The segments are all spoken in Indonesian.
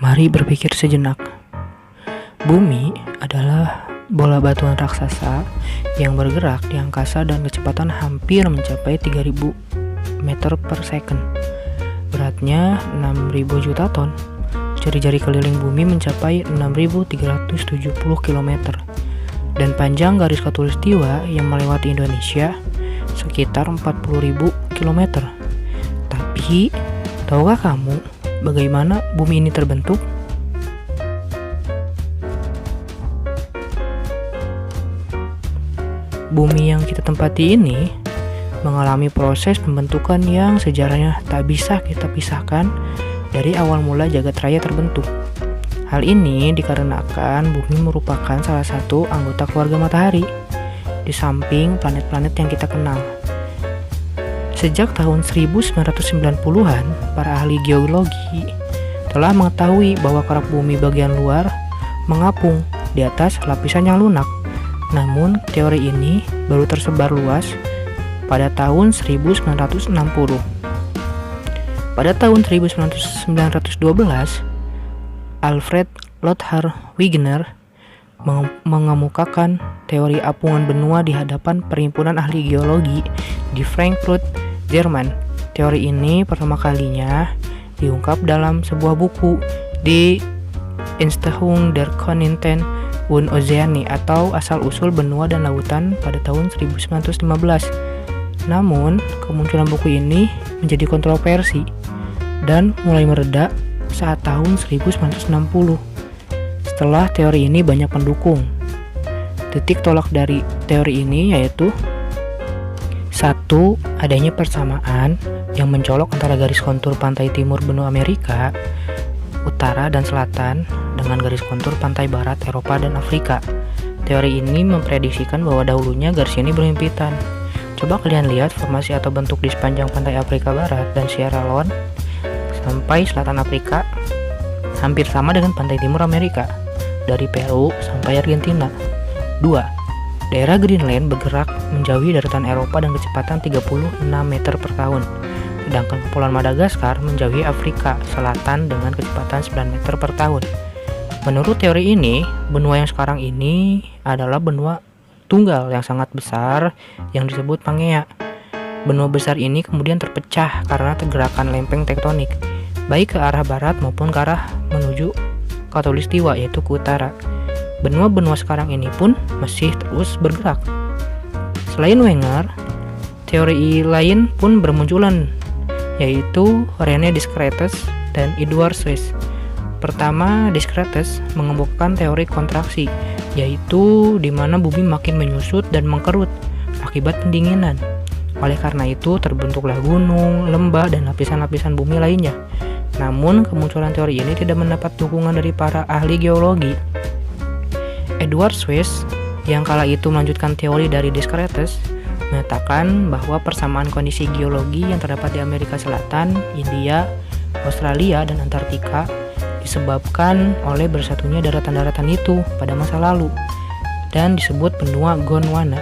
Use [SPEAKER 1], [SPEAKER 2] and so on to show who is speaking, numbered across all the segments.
[SPEAKER 1] Mari berpikir sejenak. Bumi adalah bola batuan raksasa yang bergerak di angkasa dan kecepatan hampir mencapai 3000 meter per second. Beratnya 6000 juta ton. Jari-jari keliling bumi mencapai 6370 km. Dan panjang garis khatulistiwa yang melewati Indonesia sekitar 40.000 km. Tapi, tahukah kamu bagaimana bumi ini terbentuk? Bumi yang kita tempati ini mengalami proses pembentukan yang sejarahnya tak bisa kita pisahkan dari awal mula jagat raya terbentuk. Hal ini dikarenakan bumi merupakan salah satu anggota keluarga matahari, di samping planet-planet yang kita kenal. Sejak tahun 1990-an, para ahli geologi telah mengetahui bahwa kerak bumi bagian luar mengapung di atas lapisan yang lunak. Namun, teori ini baru tersebar luas pada tahun 1960. Pada tahun 1912, Alfred Lothar Wegener mengemukakan teori apungan benua di hadapan perhimpunan ahli geologi di Frankfurt, Jerman. Teori ini pertama kalinya diungkap dalam sebuah buku di Entstehung der Kontinente und Ozeane atau asal-usul benua dan lautan pada tahun 1915. Namun, kemunculan buku ini menjadi kontroversi dan mulai mereda saat tahun 1960. Setelah teori ini banyak pendukung. Titik tolak dari teori ini yaitu: 1. Adanya persamaan yang mencolok antara garis kontur pantai timur benua Amerika, utara dan selatan dengan garis kontur pantai barat Eropa dan Afrika. Teori ini memprediksikan bahwa dahulunya garis ini berhimpitan. Coba kalian lihat formasi atau bentuk di sepanjang pantai Afrika Barat dan Sierra Leone sampai selatan Afrika hampir sama dengan pantai timur Amerika, dari Peru sampai Argentina. 2. Daerah Greenland bergerak menjauhi daratan Eropa dengan kecepatan 36 meter per tahun. Sedangkan Kepulauan Madagaskar menjauhi Afrika Selatan dengan kecepatan 9 meter per tahun. Menurut teori ini, benua yang sekarang ini adalah benua tunggal yang sangat besar yang disebut Pangea. Benua besar ini kemudian terpecah karena pergerakan lempeng tektonik, baik ke arah barat maupun ke arah menuju khatulistiwa, yaitu ke utara. Benua-benua sekarang ini pun masih terus bergerak. Selain Wegener, teori lain pun bermunculan, yaitu René Descartes dan Edward Swiss. Pertama, Descartes mengemukakan teori kontraksi, yaitu di mana bumi makin menyusut dan mengkerut akibat pendinginan. Oleh karena itu, terbentuklah gunung, lembah, dan lapisan-lapisan bumi lainnya. Namun, kemunculan teori ini tidak mendapat dukungan dari para ahli geologi. Edward Swiss, yang kala itu melanjutkan teori dari Descartes, menyatakan bahwa persamaan kondisi geologi yang terdapat di Amerika Selatan, India, Australia, dan Antartika disebabkan oleh bersatunya daratan-daratan itu pada masa lalu dan disebut benua Gondwana.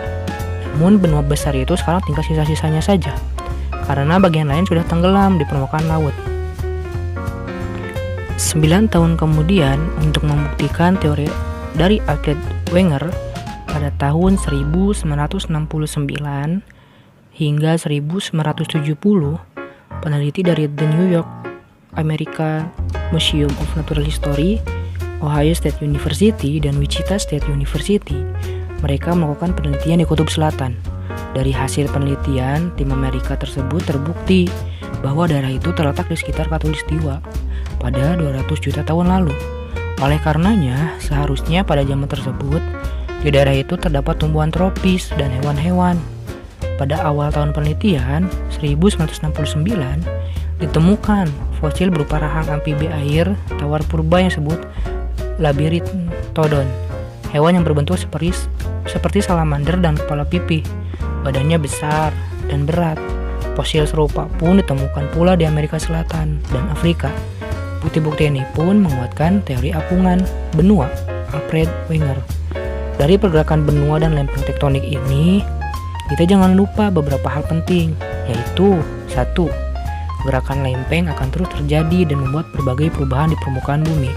[SPEAKER 1] Namun benua besar itu sekarang tinggal sisa-sisanya saja karena bagian lain sudah tenggelam di permukaan laut. 9 tahun kemudian, untuk membuktikan teori dari Alfred Wegener, pada tahun 1969 hingga 1970, peneliti dari The New York American Museum of Natural History, Ohio State University, dan Wichita State University, mereka melakukan penelitian di Kutub Selatan. Dari hasil penelitian, tim Amerika tersebut terbukti bahwa daerah itu terletak di sekitar khatulistiwa pada 200 juta tahun lalu. Oleh karenanya, seharusnya pada zaman tersebut, di daerah itu terdapat tumbuhan tropis dan hewan-hewan. Pada awal tahun penelitian, 1969, ditemukan fosil berupa rahang amfibi air tawar purba yang disebut Labyrinthodon. Hewan yang berbentuk seperti salamander dan kepala pipih. Badannya besar dan berat. Fosil serupa pun ditemukan pula di Amerika Selatan dan Afrika. Bukti-bukti ini pun menguatkan teori apungan benua Alfred Wegener. Dari pergerakan benua dan lempeng tektonik ini, kita jangan lupa beberapa hal penting, yaitu 1. gerakan lempeng akan terus terjadi dan membuat berbagai perubahan di permukaan bumi.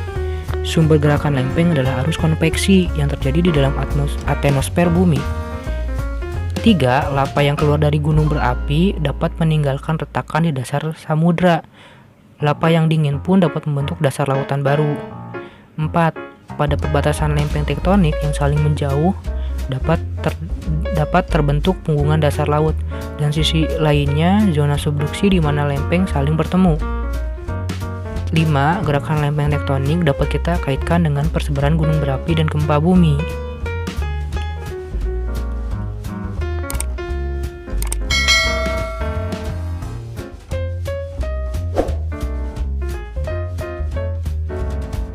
[SPEAKER 1] Sumber gerakan lempeng adalah arus konveksi yang terjadi di dalam atmosfer bumi. 3. Lava yang keluar dari gunung berapi dapat meninggalkan retakan di dasar samudra. Lava yang dingin pun dapat membentuk dasar lautan baru. 4. Pada perbatasan lempeng tektonik yang saling menjauh dapat terbentuk punggungan dasar laut, dan sisi lainnya zona subduksi di mana lempeng saling bertemu. 5. Gerakan lempeng tektonik dapat kita kaitkan dengan persebaran gunung berapi dan gempa bumi.